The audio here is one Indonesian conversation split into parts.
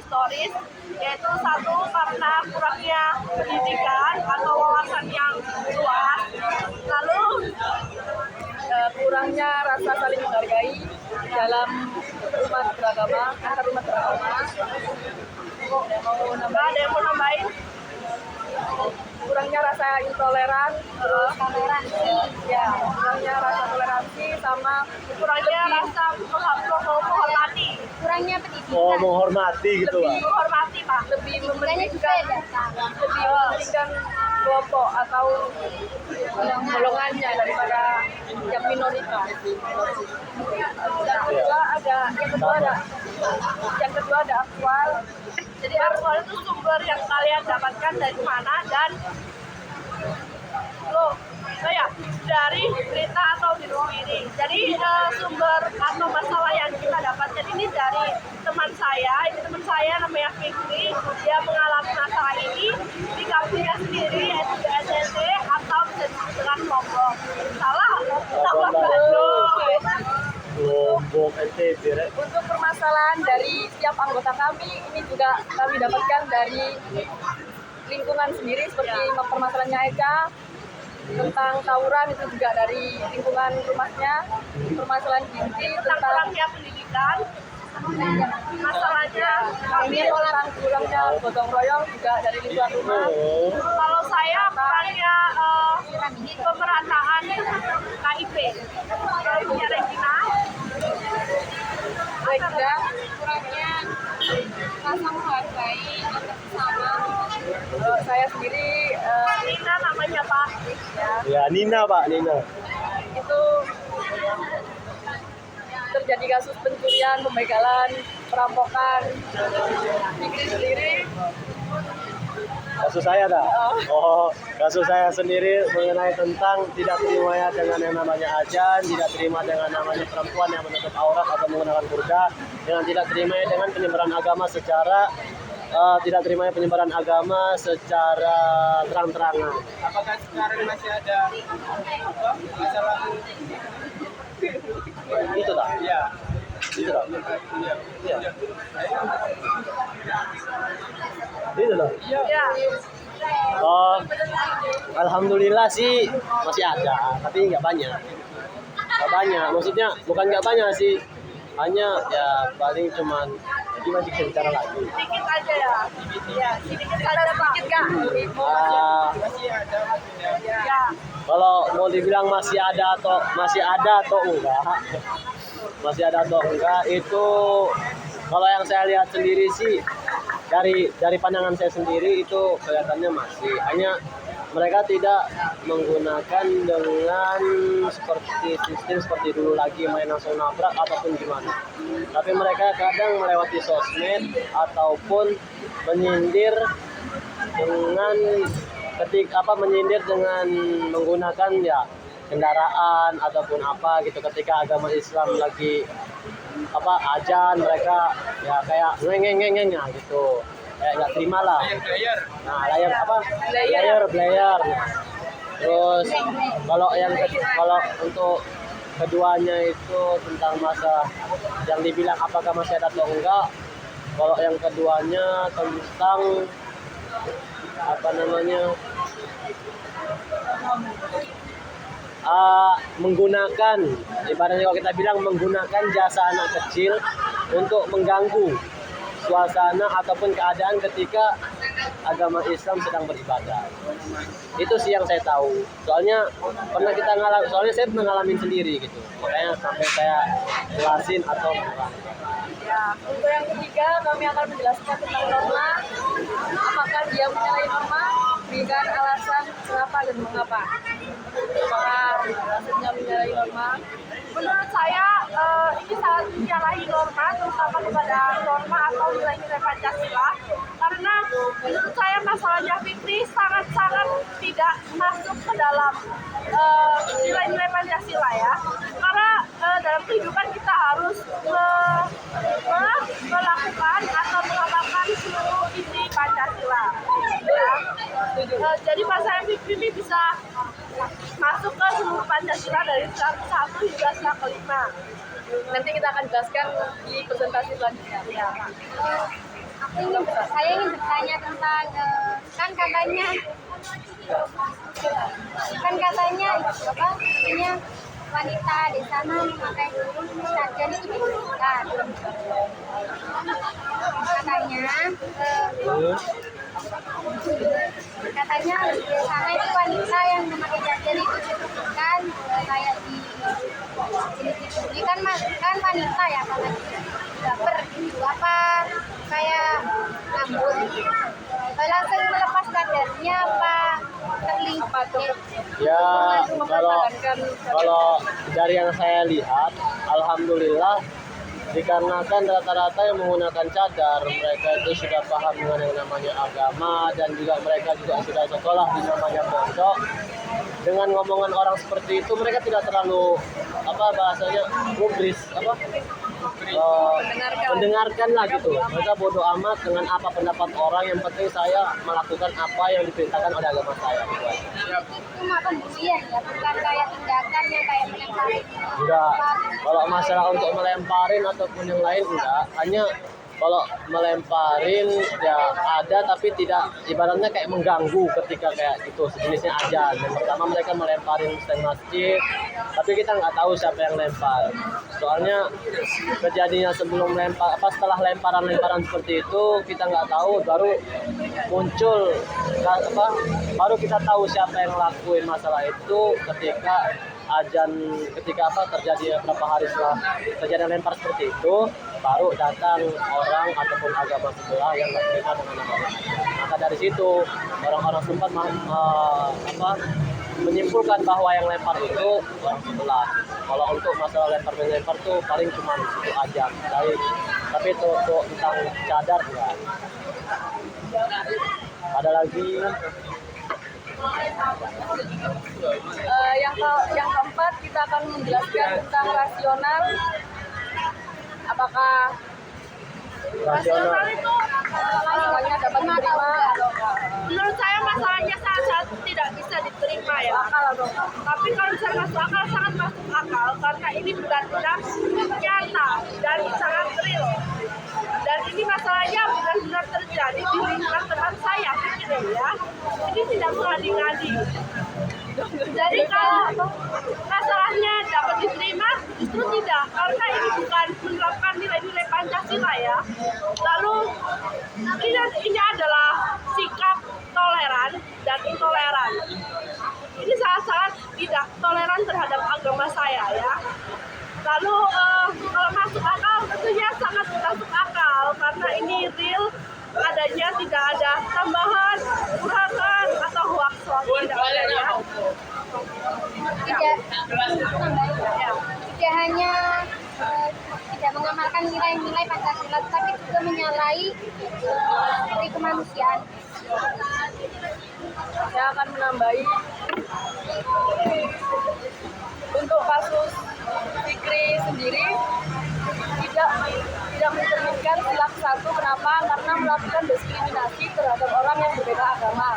historis, yaitu satu karena kurangnya pendidikan atau wawasan yang luas, lalu kurangnya rasa saling menghargai dalam umat beragama, antar umat beragama. ada yang mau nambahin? Kurangnya rasa intoleran, terus kurangnya rasa toleransi, sama Kurangnya rasa menghormati. Kurangnya pendidikan. Oh, menghormati gitu lah. Menghormati, Pak. lebih Pendidikannya juga mementingkan ya. mementingkan kelompok atau golongannya daripada yang minoritas. Yang kedua ada aktual. Jadi aktual itu sumber yang kalian dapatkan dari mana dan dari berita atau di ini. Jadi sumber atau masalah yang kita dapatkan ini dari teman saya. Ini teman saya namanya Fikri. Dia mengalami masalah ini di kampungnya sendiri, yaitu di SNT atau bisa disebut dengan Lombok. Salah? Salah Lombok NTB. Untuk permasalahan dari setiap anggota kami, ini juga kami dapatkan dari lingkungan sendiri, seperti permasalahannya Eka tentang tawuran, itu juga dari lingkungan rumahnya. Permasalahan Binti tentang kurangnya pendidikan, masalahnya kami tentang kurangnya gotong royong juga dari lingkungan rumah. kalau saya kurangnya pemerataan KIP. Kalau punya Regina, Baiklah, Kurangnya rasa menghargai antar sesama. saya sendiri Nina namanya Pak. Ya, Nina Pak, Nina. itu terjadi kasus pencurian, pembegalan, perampokan. Fikri sendiri Kasus saya dah. Oh, kasus saya sendiri mengenai tentang tidak terimanya dengan yang namanya ajan, tidak terima dengan namanya perempuan yang menutup aurat atau menggunakan burqa, dengan tidak terimanya dengan penyebaran agama secara tidak terimanya penyebaran agama secara terang-terangan. Apakah sekarang masih ada masalah? Itu tak? Iya. Itu tak? Iya. Iya. Itu tak? Ya, Oh, alhamdulillah sih masih ada, tapi nggak banyak. Nggak banyak, maksudnya bukan nggak banyak sih, hanya ya paling cuman gimana bisa bicara lagi. sedikit aja ya. Ya, sedikit saja Pak. Masih ada. Ya, Kalau mau dibilang masih ada atau enggak, masih ada atau enggak itu kalau yang saya lihat sendiri sih dari pandangan saya sendiri itu kelihatannya masih, hanya mereka tidak menggunakan dengan seperti sistem seperti dulu lagi main langsung nabrak ataupun gimana. Tapi mereka kadang melewati sosmed ataupun menyindir dengan menggunakan ya kendaraan ataupun apa gitu ketika agama Islam lagi ajan, mereka ya kayak ngeng gitu, kayak nggak terima lah. Nah, player. Terus kalau untuk keduanya itu tentang masa yang dibilang apakah masih ada atau enggak. Kalau yang keduanya tentang menggunakan, ibaratnya kalau kita bilang menggunakan jasa anak kecil untuk mengganggu suasana ataupun keadaan ketika agama Islam sedang beribadah. Itu sih yang saya tahu. Soalnya saya pernah ngalamin sendiri gitu. Makanya sampai saya jelasin atau Ya, untuk yang ketiga kami akan menjelaskan tentang norma. Apakah dia menyalahi norma? Berikan alasan kenapa dan mengapa. Apakah alasannya menyalahi norma? menurut saya ini sangat menyalahi norma, terutama kepada norma atau nilai-nilai Pancasila. Karena menurut saya masalahnya Fikri sangat-sangat tidak masuk ke dalam nilai-nilai Pancasila ya. Karena dalam kehidupan kita harus melakukan atau mengamalkan seluruh isi Pancasila. Ya. Jadi masalah Fikri ini bisa masuk ke seluruh Pancasila dari 101 hingga 105. nanti kita akan jelaskan di presentasi selanjutnya. Ya. Saya ingin bertanya tentang kan katanya apa artinya wanita di sana memakai sarjan itu dibolehkan. Katanya di sana itu wanita yang memakai sarjan itu dibolehkan kayak di ini kan wanita ya kalau baper gitu apa kayak ngambul langsung melepas kadarnya apa terlibat Ya, kalau dari yang saya lihat, alhamdulillah dikarenakan rata-rata yang menggunakan cadar mereka itu sudah paham dengan yang namanya agama dan juga mereka juga sudah sekolah di namanya pondok. Dengan ngomongan orang seperti itu mereka tidak terlalu bahasanya gubris mendengarkan lah gitu. Mereka bodoh amat dengan apa pendapat orang, yang penting saya melakukan apa yang diperintahkan oleh agama saya gitu. cuma pemberian ya bukan kayak tindakan yang kayak melempari Enggak, kalau masalah untuk melemparin ataupun yang lain enggak, hanya kalau melemparin ya ada tapi tidak ibaratnya kayak mengganggu ketika kayak gitu sejenisnya aja. Yang pertama mereka melemparin stand masjid, tapi kita nggak tahu siapa yang lempar. Soalnya kejadiannya sebelum lempar setelah lemparan seperti itu kita nggak tahu, baru muncul baru kita tahu siapa yang lakuin masalah itu ketika terjadi beberapa hari setelah kejadian lempar seperti itu, baru datang orang ataupun agama sebelah yang nggak terima dengan agama. Maka dari situ orang-orang sempat menyimpulkan bahwa yang lempar itu orang sebelah. Kalau untuk masalah lempar tuh paling cuma itu aja. Tapi untuk tentang cadar enggak. Ada lagi. Yang keempat kita akan menjelaskan tentang rasional. Apakah Rasional itu semuanya dapat diterima atau enggak? menurut saya masalahnya sangat tidak bisa diterima ya. Tapi kalau misalnya masuk akal, sangat masuk akal karena ini benar-benar nyata dan sangat real. Dan ini masalahnya benar-benar terjadi di lingkungan teman saya, gitu ya. Ini tidak mengadi-ngadi. Jadi kalau masalahnya dapat diterima, justru tidak, karena ini bukan menerapkan nilai-nilai Pancasila ya. Lalu ini adalah sikap toleran dan intoleran. Ini sangat-sangat tidak toleran terhadap agama saya ya. Lalu kalau masuk akal tentunya sangat masuk akal karena ini real, adanya tidak ada tambahan, kurangan atau hoax tidak ada ya. tidak hanya tidak mengamalkan nilai-nilai Pancasila tapi juga menyalahi dari kemanusiaan. Saya akan menambahi untuk kasus Fikri sendiri tidak mencerminkan sila satu. Kenapa? Karena melakukan diskriminasi terhadap orang yang berbeda agama,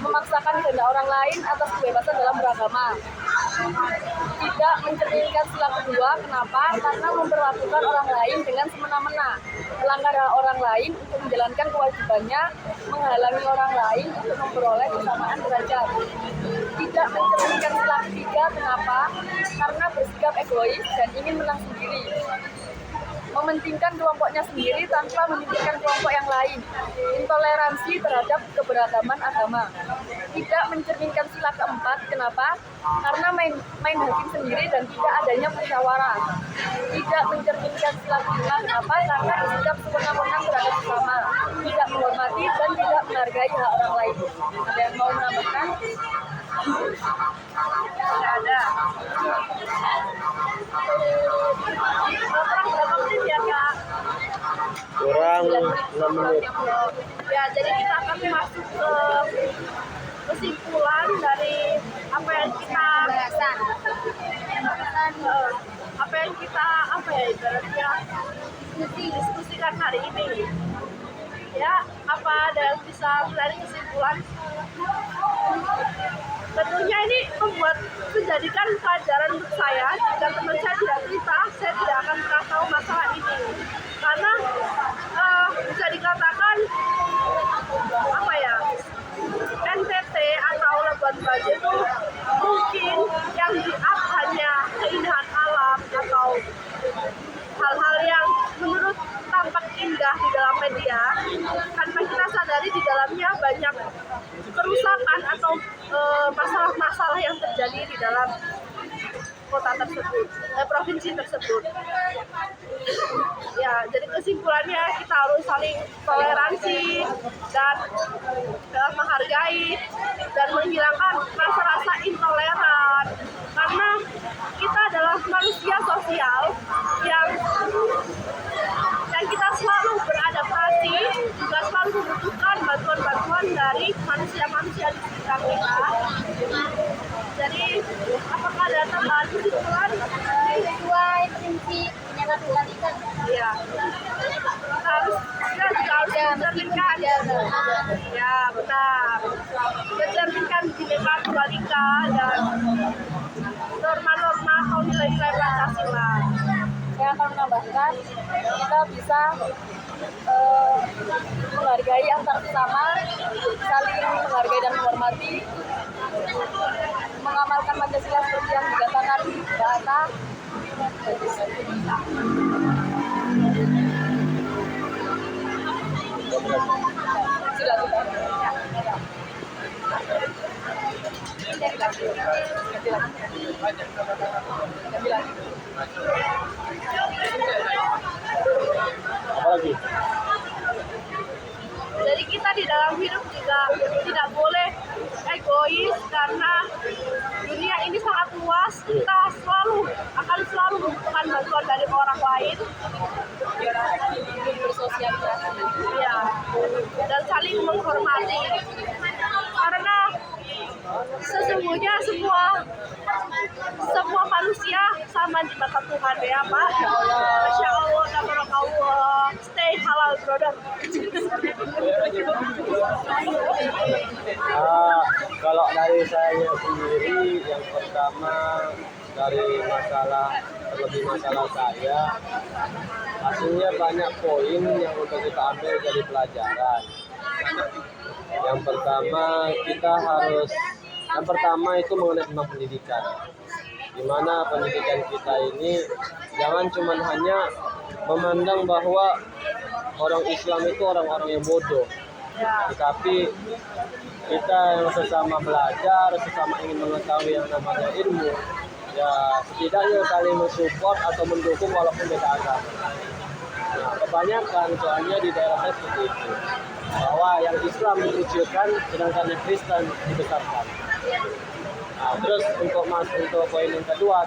memaksakan kehendak orang lain atas kebebasan dalam beragama. Tidak mencerminkan sila kedua. Kenapa? Karena memperlakukan orang lain dengan semena-mena, melanggar hak orang lain untuk menjalankan kewajibannya, menghalangi orang lain untuk memperoleh kesamaan derajat. Tidak mencerminkan sila ketiga. Kenapa? Karena bersikap egois dan ingin menang sendiri, mementingkan kelompoknya sendiri tanpa memikirkan kelompok yang lain. Intoleransi terhadap keberagaman agama. Tidak mencerminkan sila keempat. Kenapa? Karena main hakim sendiri dan tidak adanya musyawarah. Tidak mencerminkan sila kelima. Kenapa? Karena bersikap sewenang-wenang terhadap sesama, tidak menghormati dan tidak menghargai hak orang lain. Ada yang mau menambahkan? Tidak ada. Kurang berapa menit ya Kak? Kurang 6 menit. Ya, jadi kita akan masuk ke kesimpulan dari apa yang kita ibaratnya diskusikan hari ini. Ya, apa ada yang bisa menarik kesimpulan? Tentunya ini menjadikan pelajaran untuk saya dan teman saya tidak cerita saya tidak akan pernah tahu masalah ini karena bisa dikatakan apa ya, NTT atau Labuan Bajo itu mungkin yang di-up hanya keindahan alam atau hal-hal yang menurut tampak indah di dalam media, tanpa kita sadari di dalamnya banyak kerusakan atau masalah-masalah yang terjadi di dalam kota tersebut, provinsi tersebut. Ya, jadi kesimpulannya kita harus saling toleransi dan menghargai dan menghilangkan rasa-rasa intoleran, karena kita adalah manusia sosial yang kita selalu beradaptasi, juga selalu membutuhkan bantuan-bantuan dari manusia-manusia di sekitar kita. Jadi, apakah ada tambahan kesimpulan? Sesuai prinsip penyalahgunaan. Iya. Kita juga harus mencerminkan. Ya, benar. Mencerminkan Bhinneka Tunggal Ika dan norma-norma atau nilai-nilai Pancasila. Saya akan menambahkan, kita bisa menghargai antar sesama, saling menghargai dan menghormati, mengamalkan Pancasila seperti yang dikatakan Mbak Ana. Apalagi? Jadi kita di dalam hidup juga tidak boleh egois, karena dunia ini sangat luas. Kita akan selalu membutuhkan bantuan dari orang lain. Bersosialisasi. Ya, dan saling menghormati. Karena sesungguhnya semua manusia sama di mata Tuhan, ya Pak. Masya Allah, tabarakallah. Stay halal, brother. Kalau dari saya sendiri, yang pertama dari terlebih masalah saya, hasilnya banyak poin yang untuk kita ambil dari pelajaran. Yang pertama itu mengenai tentang pendidikan. Di mana pendidikan kita ini jangan cuma hanya memandang bahwa orang Islam itu orang-orang yang bodoh, tetapi kita yang sesama belajar, sesama ingin mengetahui yang namanya ilmu, ya setidaknya saling mensupport atau mendukung walaupun beda agama. Nah, kebanyakan soalnya di daerah saya seperti itu, bahwa yang Islam dikucilkan sedangkan yang Kristen dibesarkan. Nah, terus untuk poin yang kedua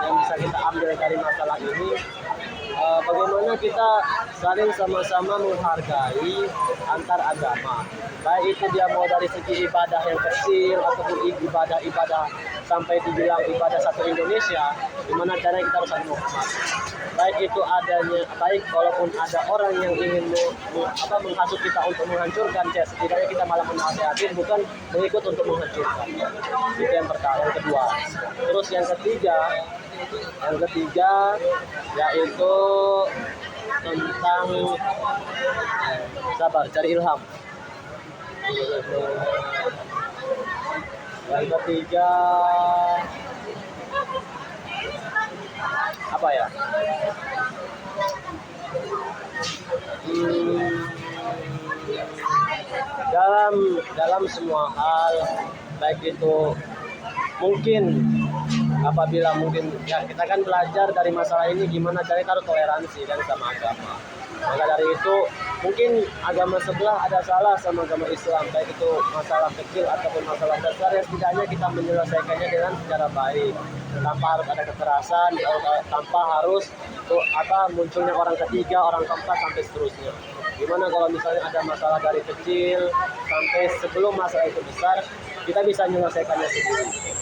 yang bisa kita ambil dari masalah ini, bagaimana kita saling sama-sama menghargai antar agama, baik itu dia mau dari segi ibadah yang kecil ataupun ibadah sampai dibilang ibadah satu Indonesia, gimana caranya kita harus saling menghormati. Baik walaupun ada orang yang ingin menghasut kita untuk menghancurkan, setidaknya kita malah menasihatin, bukan mengikut untuk menghancurkan. Itu yang pertama. Yang kedua, terus yang ketiga yaitu tentang sabar, cari ilham. Yang ketiga apa ya? Dalam semua hal, baik itu mungkin apabila ya kita kan belajar dari masalah ini gimana caranya kita harus toleransi dan sama agama. Maka dari itu mungkin agama sebelah ada salah sama agama Islam, baik itu masalah kecil ataupun masalah besar, yang setidaknya kita menyelesaikannya dengan secara baik, tanpa harus ada kekerasan, tanpa harus munculnya orang ketiga, orang keempat sampai seterusnya. Gimana kalau misalnya ada masalah dari kecil sampai sebelum masalah itu besar, kita bisa menyelesaikannya sendiri.